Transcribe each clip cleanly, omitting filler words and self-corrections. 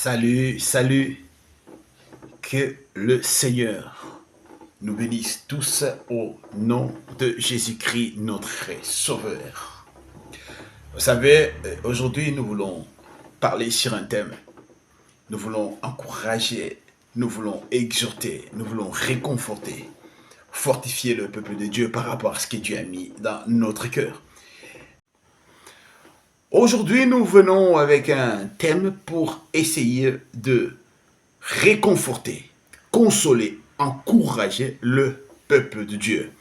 Salut, salut, que le Seigneur nous bénisse tous au nom de Jésus-Christ, notre Sauveur. Vous savez, aujourd'hui nous voulons parler sur un thème. Nous voulons encourager, nous voulons exhorter, nous voulons réconforter, fortifier le peuple de Dieu par rapport à ce que Dieu a mis dans notre cœur. Aujourd'hui, nous venons avec un thème pour essayer de réconforter, consoler, encourager le peuple de Dieu.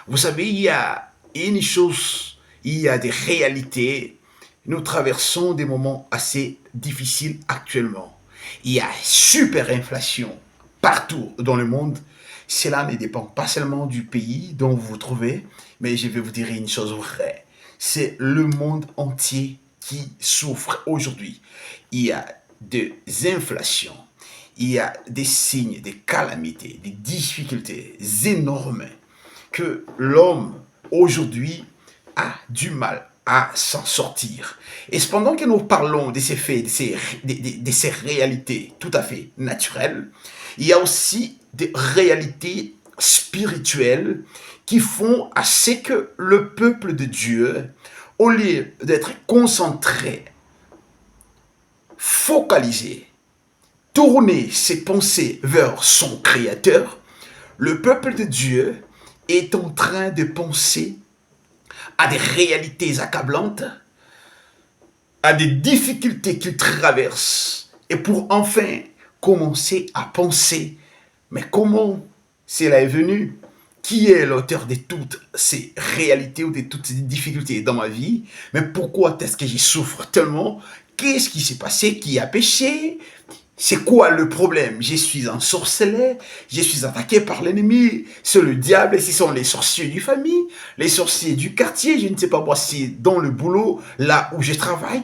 Vous savez, il y a une chose, il y a des réalités. Nous traversons des moments assez difficiles actuellement. Il y a super inflation partout dans le monde. Cela ne dépend pas seulement du pays dont vous vous trouvez, mais je vais vous dire une chose vraie. C'est le monde entier qui souffre aujourd'hui. Il y a des inflations, il y a des signes, des calamités, des difficultés énormes que l'homme aujourd'hui a du mal à s'en sortir. Et cependant que nous parlons de ces faits, de ces réalités tout à fait naturelles, il y a aussi des réalités spirituelles qui font à ce que le peuple de Dieu, au lieu d'être concentré, focalisé, tourner ses pensées vers son Créateur, le peuple de Dieu est en train de penser à des réalités accablantes, à des difficultés qu'il traverse, et pour enfin commencer à penser, mais comment cela est venu? Qui est l'auteur de toutes ces réalités ou de toutes ces difficultés dans ma vie? Mais pourquoi est-ce que je souffre tellement? Qu'est-ce qui s'est passé? Qui a péché? C'est quoi le problème? Je suis ensorcelé, je suis attaqué par l'ennemi, c'est le diable, ce sont les sorciers du famille, les sorciers du quartier, je ne sais pas moi si dans le boulot, là où je travaille.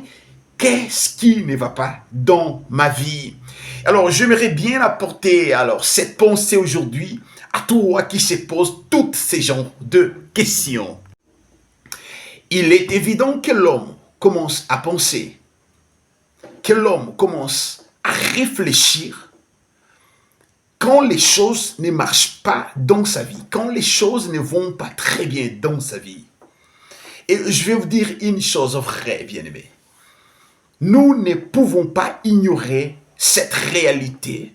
Qu'est-ce qui ne va pas dans ma vie? Alors, j'aimerais bien apporter cette pensée aujourd'hui à toi qui se pose toutes ces genres de questions. Il est évident que l'homme commence à penser, que l'homme commence à réfléchir quand les choses ne marchent pas dans sa vie, quand les choses ne vont pas très bien dans sa vie. Et je vais vous dire une chose vraie, bien-aimés. Nous ne pouvons pas ignorer cette réalité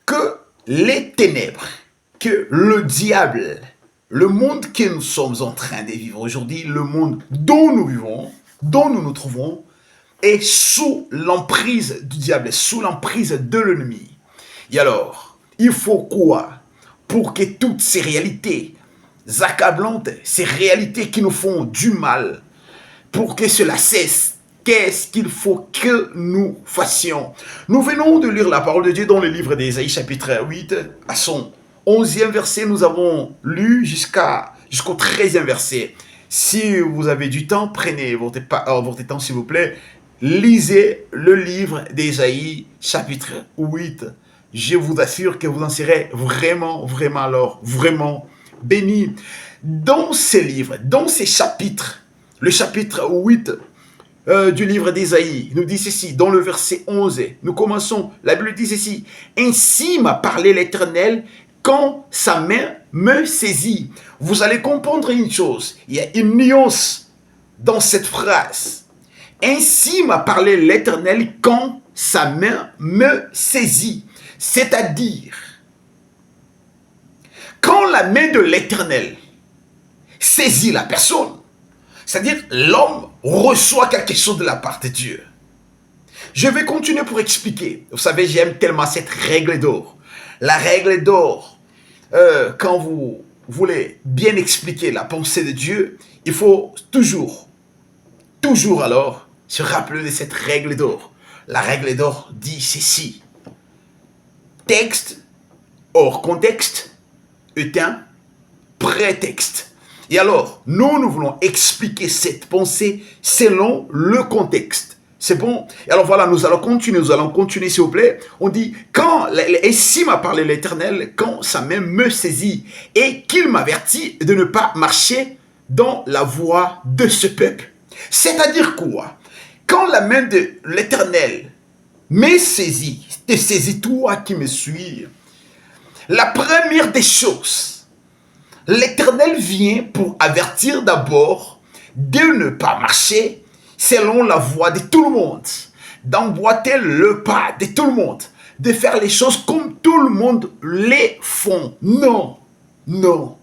que les ténèbres, que le diable, le monde que nous sommes en train de vivre aujourd'hui, le monde dont nous vivons, dont nous nous trouvons, est sous l'emprise du diable, sous l'emprise de l'ennemi. Et alors, il faut quoi pour que toutes ces réalités accablantes, ces réalités qui nous font du mal, pour que cela cesse? Qu'est-ce qu'il faut que nous fassions? Nous venons de lire la parole de Dieu dans le livre d'Ésaïe chapitre 8, à son 11e verset. Nous avons lu jusqu'au 13e verset. Si vous avez du temps, prenez votre temps s'il vous plaît. Lisez le livre d'Ésaïe chapitre 8. Je vous assure que vous en serez vraiment bénis. Dans ces livres, dans ces chapitres, le chapitre 8 du livre d'Ésaïe nous dit ceci, dans le verset 11, nous commençons, la Bible dit ceci: ainsi m'a parlé l'Éternel quand sa main me saisit. Vous allez comprendre une chose, il y a une nuance dans cette phrase. Ainsi m'a parlé l'Éternel quand sa main me saisit. C'est-à-dire, quand la main de l'Éternel saisit la personne, c'est-à-dire l'homme reçoit quelque chose de la part de Dieu. Je vais continuer pour expliquer. Vous savez, j'aime tellement cette règle d'or. La règle d'or, quand vous voulez bien expliquer la pensée de Dieu, il faut toujours alors, se rappeler de cette règle d'or. La règle d'or dit ceci: texte hors contexte est un prétexte. Et alors, nous voulons expliquer cette pensée selon le contexte. C'est bon? Et alors voilà, nous allons continuer s'il vous plaît. On dit, ainsi m'a parlé l'Éternel, quand sa main me saisit, et qu'il m'avertit de ne pas marcher dans la voie de ce peuple. C'est-à-dire quoi? Quand la main de l'Éternel Mais saisis toi qui me suis. La première des choses, l'Éternel vient pour avertir d'abord de ne pas marcher selon la voie de tout le monde, d'emboîter le pas de tout le monde, de faire les choses comme tout le monde les font. Non, non.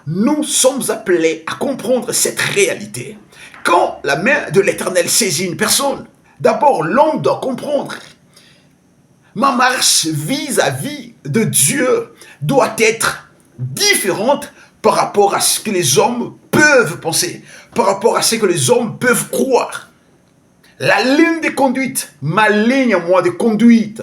Nous sommes appelés à comprendre cette réalité. Quand la main de l'Éternel saisit une personne, d'abord l'homme doit comprendre. Ma marche vis-à-vis de Dieu doit être différente par rapport à ce que les hommes peuvent penser, par rapport à ce que les hommes peuvent croire. La ligne de conduite, ma ligne à moi de conduite,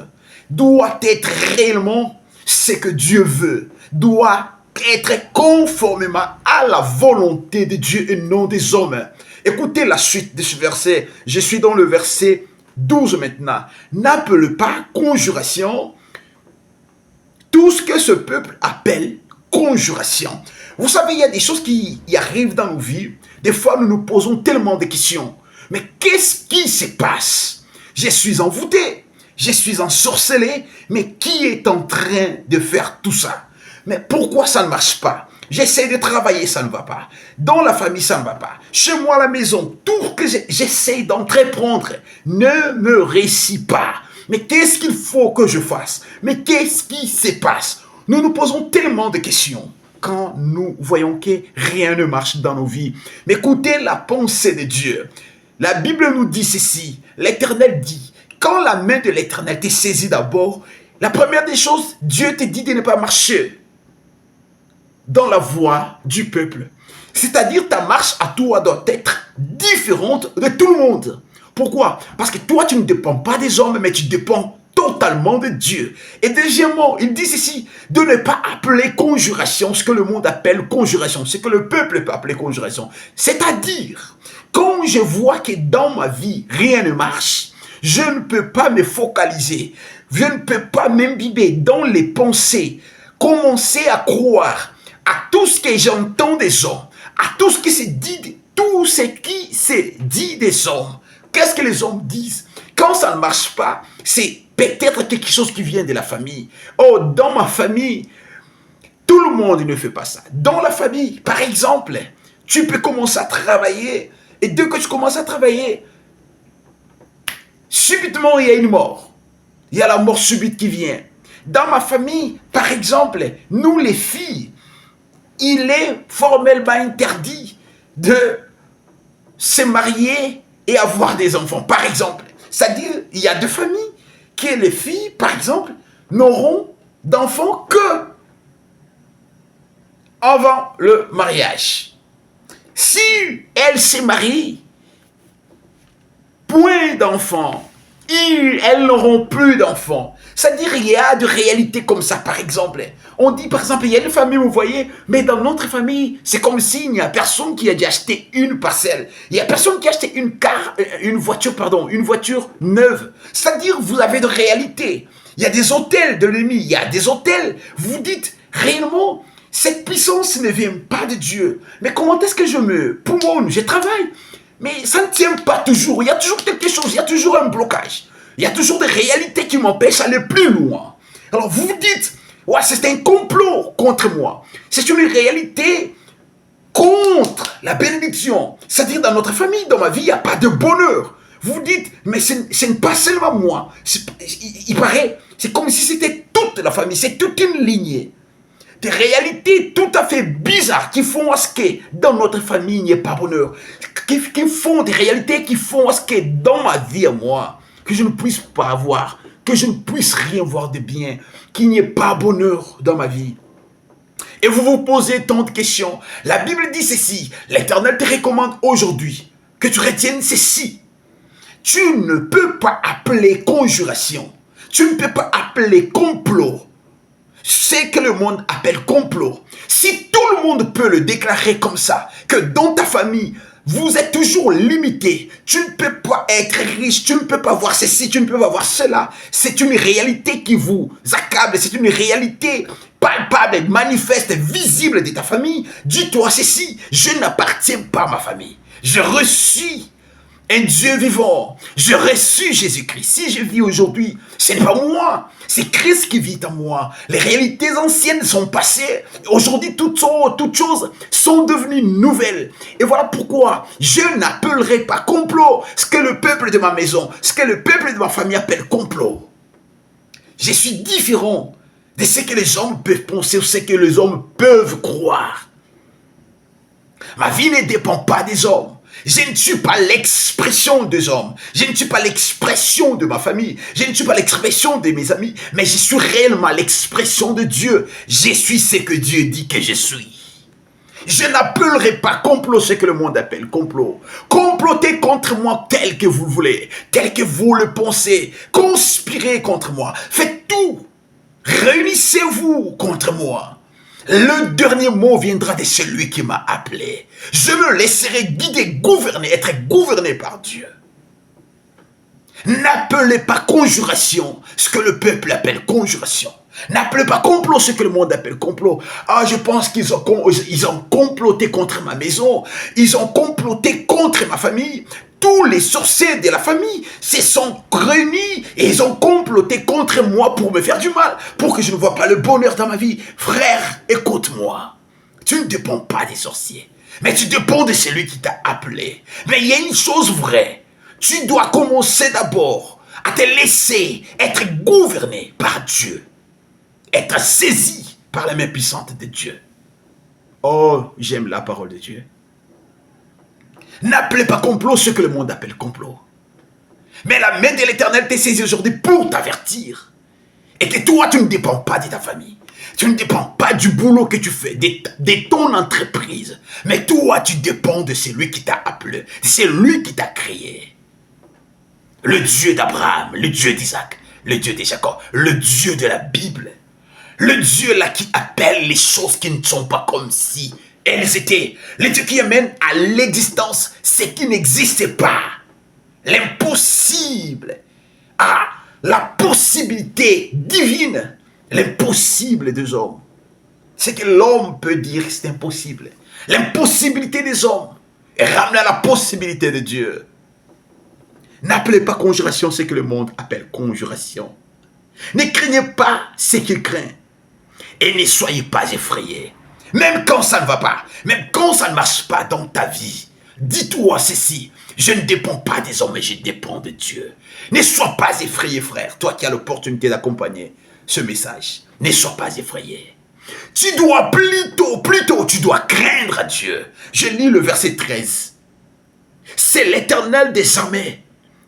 doit être réellement ce que Dieu veut, doit être conformément à la volonté de Dieu et non des hommes. Écoutez la suite de ce verset. Je suis dans le verset 12 maintenant. N'appelle pas conjuration tout ce que ce peuple appelle conjuration. Vous savez, il y a des choses qui arrivent dans nos vies. Des fois, nous nous posons tellement de questions. Mais qu'est-ce qui se passe? Je suis envoûté, je suis ensorcelé, mais qui est en train de faire tout ça? Mais pourquoi ça ne marche pas? J'essaie de travailler, ça ne va pas. Dans la famille, ça ne va pas. Chez moi, à la maison, tout que j'essaie d'entreprendre ne me réussit pas. Mais qu'est-ce qu'il faut que je fasse? Mais qu'est-ce qui se passe? Nous nous posons tellement de questions quand nous voyons que rien ne marche dans nos vies. Mais écoutez la pensée de Dieu. La Bible nous dit ceci. L'Éternel dit, quand la main de l'Éternel te saisit d'abord, la première des choses, Dieu te dit de ne pas marcher dans la voie du peuple. C'est-à-dire ta marche à toi doit être différente de tout le monde. Pourquoi? Parce que toi, tu ne dépends pas des hommes, mais tu dépends totalement de Dieu. Et deuxièmement, il dit ceci, de ne pas appeler conjuration ce que le monde appelle conjuration, ce que le peuple peut appeler conjuration. C'est-à-dire, quand je vois que dans ma vie, rien ne marche, je ne peux pas me focaliser, je ne peux pas m'imbiber dans les pensées, commencer à croire à tout ce que j'entends des hommes, à tout ce qui se dit des hommes. Qu'est-ce que les hommes disent? Quand ça ne marche pas, c'est peut-être quelque chose qui vient de la famille. Oh, dans ma famille, tout le monde ne fait pas ça. Dans la famille, par exemple, tu peux commencer à travailler et dès que tu commences à travailler, subitement, il y a une mort. Il y a la mort subite qui vient. Dans ma famille, par exemple, nous les filles, il est formellement interdit de se marier et avoir des enfants, par exemple. C'est-à-dire, il y a deux familles que les filles, par exemple, n'auront d'enfants que avant le mariage. Si elles se marient, point d'enfants, elles n'auront plus d'enfants. C'est-à-dire, il y a de réalités comme ça, par exemple. On dit, par exemple, il y a une famille, vous voyez, mais dans notre famille, c'est comme s'il n'y a personne qui a déjà acheté une parcelle. Il n'y a personne qui a acheté une voiture neuve. C'est-à-dire, vous avez de réalités. Il y a des hôtels de l'ennemi, il y a des hôtels. Vous dites, réellement, cette puissance ne vient pas de Dieu. Mais comment est-ce que je me poumonne, je travaille? Mais ça ne tient pas toujours. Il y a toujours quelque chose, il y a toujours un blocage. Il y a toujours des réalités qui m'empêchent d'aller plus loin. Alors vous vous dites, ouais, c'est un complot contre moi. C'est une réalité contre la bénédiction. C'est-à-dire dans notre famille, dans ma vie, il n'y a pas de bonheur. Vous vous dites, mais ce n'est pas seulement moi. Il paraît, c'est comme si c'était toute la famille, c'est toute une lignée. Des réalités tout à fait bizarres qui font à ce que dans notre famille, il n'y ait pas bonheur. Qui font des réalités qui font à ce que dans ma vie à moi, que je ne puisse pas avoir, que je ne puisse rien voir de bien, qu'il n'y ait pas bonheur dans ma vie. Et vous vous posez tant de questions. La Bible dit ceci, l'Éternel te recommande aujourd'hui que tu retiennes ceci. Tu ne peux pas appeler conjuration, tu ne peux pas appeler complot, ce que le monde appelle complot. Si tout le monde peut le déclarer comme ça, que dans ta famille, vous êtes toujours limité, tu ne peux pas être riche, tu ne peux pas voir ceci, tu ne peux pas voir cela. C'est une réalité qui vous accable, c'est une réalité palpable, manifeste, visible de ta famille. Dis-toi ceci, je n'appartiens pas à ma famille. J'ai reçu un Dieu vivant. Je reçus Jésus-Christ. Si je vis aujourd'hui, ce n'est pas moi, c'est Christ qui vit en moi. Les réalités anciennes sont passées. Aujourd'hui, toutes choses sont devenues nouvelles. Et voilà pourquoi je n'appellerai pas complot ce que le peuple de ma maison, ce que le peuple de ma famille appelle complot. Je suis différent de ce que les hommes peuvent penser ou ce que les hommes peuvent croire. Ma vie ne dépend pas des hommes. Je ne suis pas l'expression des hommes. Je ne suis pas l'expression de ma famille. Je ne suis pas l'expression de mes amis. Mais je suis réellement l'expression de Dieu. Je suis ce que Dieu dit que je suis. Je n'appellerai pas complot ce que le monde appelle complot. Complotez contre moi tel que vous le voulez, tel que vous le pensez. Conspirez contre moi. Faites tout. Réunissez-vous contre moi. Le dernier mot viendra de celui qui m'a appelé. Je me laisserai guider, gouverner, être gouverné par Dieu. N'appelez pas conjuration ce que le peuple appelle conjuration. N'appelez pas complot ce que le monde appelle complot. Ah, je pense qu'ils ont comploté contre ma maison. Ils ont comploté contre ma famille. Tous les sorciers de la famille se sont réunis et ils ont comploté contre moi pour me faire du mal, pour que je ne vois pas le bonheur dans ma vie. Frère, écoute-moi. Tu ne dépends pas des sorciers, mais tu dépends de celui qui t'a appelé. Mais il y a une chose vraie. Tu dois commencer d'abord à te laisser être gouverné par Dieu. Être saisi par la main puissante de Dieu. Oh, j'aime la parole de Dieu. N'appelez pas complot ce que le monde appelle complot. Mais la main de l'Éternel t'est saisie aujourd'hui pour t'avertir. Et que toi, tu ne dépends pas de ta famille. Tu ne dépends pas du boulot que tu fais, de ton entreprise. Mais toi, tu dépends de celui qui t'a appelé. C'est lui qui t'a créé. Le Dieu d'Abraham, le Dieu d'Isaac, le Dieu de Jacob, le Dieu de la Bible. Le Dieu là qui appelle les choses qui ne sont pas comme si elles étaient. Le Dieu qui amène à l'existence ce qui n'existait pas. L'impossible. Ah, la possibilité divine. L'impossible des hommes. Ce que l'homme peut dire, c'est impossible. L'impossibilité des hommes est ramenée à la possibilité de Dieu. N'appelez pas conjuration ce que le monde appelle conjuration. Ne craignez pas ce qu'il craint. Et ne soyez pas effrayés. Même quand ça ne va pas, même quand ça ne marche pas dans ta vie, dis-toi ceci, je ne dépends pas des hommes, mais je dépends de Dieu. Ne sois pas effrayé, frère, toi qui as l'opportunité d'accompagner ce message. Ne sois pas effrayé. Tu dois plutôt, tu dois craindre Dieu. Je lis le verset 13. C'est l'Éternel des armées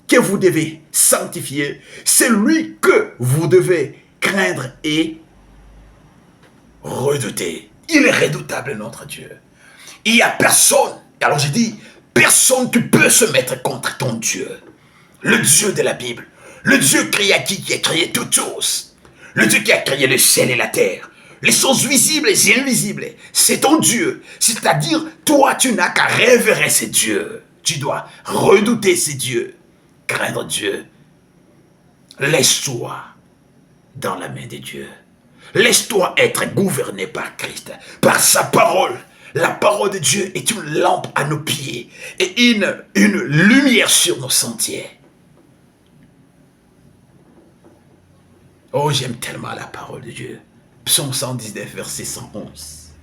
que vous devez sanctifier. C'est lui que vous devez craindre et redouter. Il est redoutable, notre Dieu. Il n'y a personne, alors je dis, personne qui peut se mettre contre ton Dieu. Le Dieu de la Bible. Le Dieu qui a créé toutes choses. Le Dieu qui a créé le ciel et la terre. Les choses visibles et invisibles. C'est ton Dieu. C'est-à-dire, toi, tu n'as qu'à révérer ces dieux. Tu dois redouter ces dieux. Craindre Dieu. Laisse-toi dans la main de Dieu. Laisse-toi être gouverné par Christ, par sa parole. La parole de Dieu est une lampe à nos pieds et une lumière sur nos sentiers. Oh, j'aime tellement la parole de Dieu. Psaume 119, verset 111.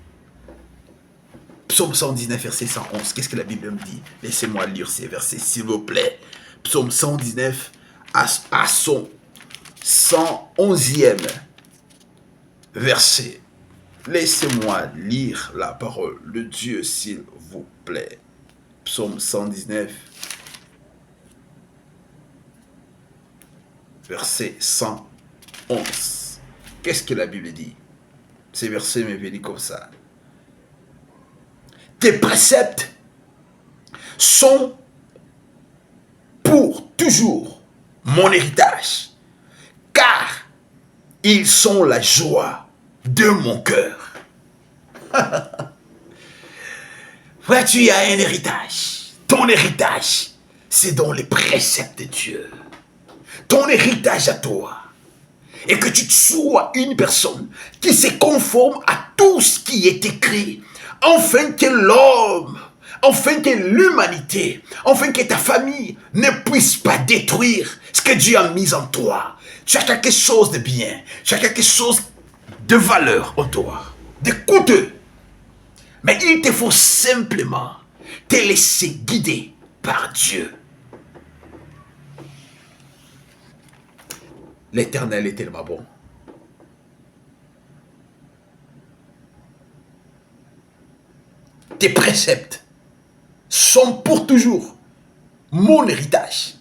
Psaume 119, verset 111. Qu'est-ce que la Bible me dit? Laissez-moi lire ces versets, s'il vous plaît. Psaume 119, à son 111e verset. Laissez-moi lire la parole de Dieu, s'il vous plaît. Psaume 119, verset 111. Qu'est-ce que la Bible dit? Ces versets me viennent comme ça. Tes préceptes sont pour toujours mon héritage, car ils sont la joie de mon cœur. Ouais, tu as un héritage. Ton héritage, c'est dans les préceptes de Dieu. Ton héritage à toi. Et que tu sois une personne qui se conforme à tout ce qui est écrit, afin que l'homme, afin que l'humanité, afin que ta famille ne puisse pas détruire ce que Dieu a mis en toi. Tu as quelque chose de bien, tu as quelque chose de valeur en toi, de coûteux. Mais il te faut simplement te laisser guider par Dieu. L'Éternel est tellement bon. Tes préceptes sont pour toujours mon héritage,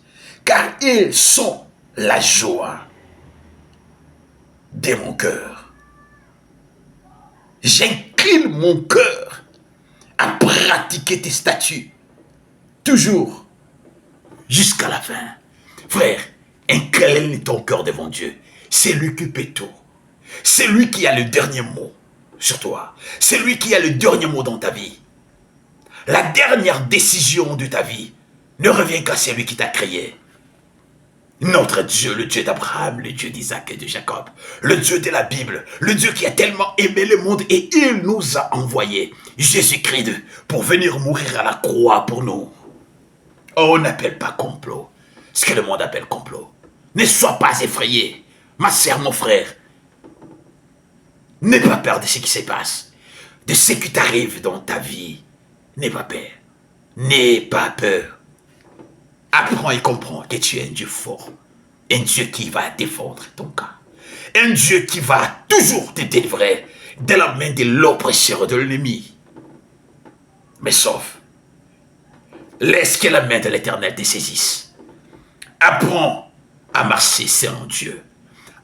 car ils sont la joie de mon cœur. J'incline mon cœur à pratiquer tes statuts, toujours, jusqu'à la fin. Frère, incline ton cœur devant Dieu. C'est lui qui peut tout. C'est lui qui a le dernier mot sur toi. C'est lui qui a le dernier mot dans ta vie. La dernière décision de ta vie ne revient qu'à celui qui t'a créé. Notre Dieu, le Dieu d'Abraham, le Dieu d'Isaac et de Jacob, le Dieu de la Bible, le Dieu qui a tellement aimé le monde et il nous a envoyé Jésus-Christ pour venir mourir à la croix pour nous. Oh, on n'appelle pas complot ce que le monde appelle complot. Ne sois pas effrayé, ma sœur, mon frère. N'aie pas peur de ce qui se passe, de ce qui t'arrive dans ta vie. N'aie pas peur. N'aie pas peur. Apprends et comprends que tu es un Dieu fort. Un Dieu qui va défendre ton cas. Un Dieu qui va toujours te délivrer de la main de l'oppresseur de l'ennemi. Mais sauf, laisse que la main de l'Éternel te saisisse. Apprends à marcher selon Dieu.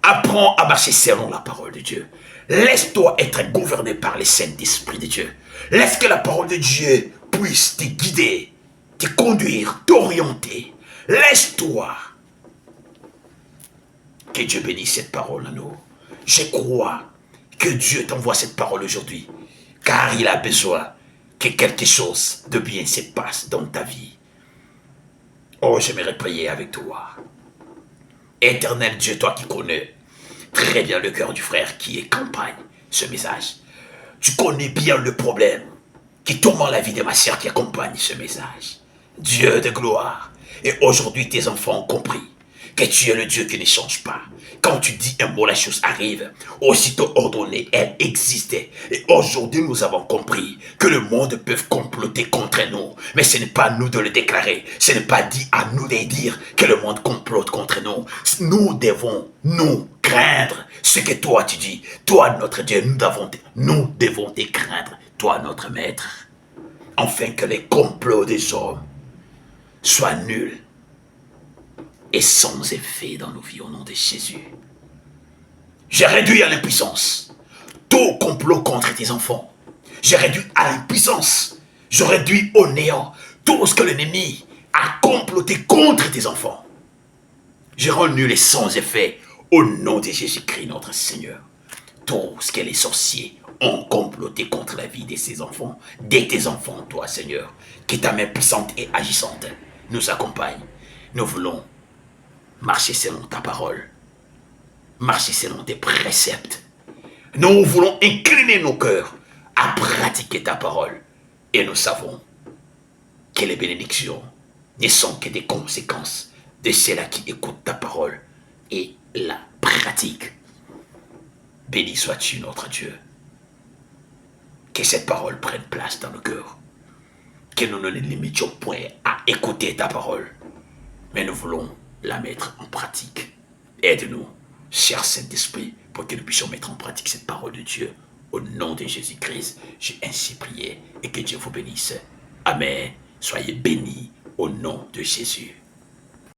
Apprends à marcher selon la parole de Dieu. Laisse-toi être gouverné par le Saint-Esprit de Dieu. Laisse que la parole de Dieu puisse te guider, te conduire, t'orienter. Laisse-toi. Que Dieu bénisse cette parole à nous. Je crois que Dieu t'envoie cette parole aujourd'hui, car il a besoin que quelque chose de bien se passe dans ta vie. Oh, j'aimerais prier avec toi. Éternel Dieu, toi qui connais très bien le cœur du frère qui accompagne ce message. Tu connais bien le problème qui tourmente la vie de ma sœur qui accompagne ce message. Dieu de gloire. Et aujourd'hui, tes enfants ont compris que tu es le Dieu qui ne change pas. Quand tu dis un mot, la chose arrive. Aussitôt ordonnée, elle existait. Et aujourd'hui, nous avons compris que le monde peut comploter contre nous. Mais ce n'est pas à nous de le déclarer. Ce n'est pas dit à nous de dire que le monde complote contre nous. Nous devons nous craindre ce que toi tu dis. Toi, notre Dieu, nous devons te craindre. Toi, notre Maître. Afin que les complots des hommes soient nuls et sans effet dans nos vies au nom de Jésus. J'ai réduit à l'impuissance tout complot contre tes enfants. J'ai réduit à l'impuissance. Je réduis au néant tout ce que l'ennemi a comploté contre tes enfants. Je rends nul et sans effet au nom de Jésus-Christ notre Seigneur. Tout ce que les sorciers ont comploté contre la vie de ses enfants, de tes enfants, toi Seigneur, que ta main puissante et agissante nous accompagne. Nous voulons marcher selon ta parole, marcher selon tes préceptes. Nous voulons incliner nos cœurs à pratiquer ta parole. Et nous savons que les bénédictions ne sont que des conséquences de ceux-là qui écoutent ta parole et la pratiquent. Béni sois-tu notre Dieu. Que cette parole prenne place dans nos cœurs. Que nous ne nous limitions point à écouter ta parole, mais nous voulons la mettre en pratique. Aide-nous, cher Saint-Esprit, pour que nous puissions mettre en pratique cette parole de Dieu. Au nom de Jésus-Christ, j'ai ainsi prié et que Dieu vous bénisse. Amen. Soyez bénis au nom de Jésus.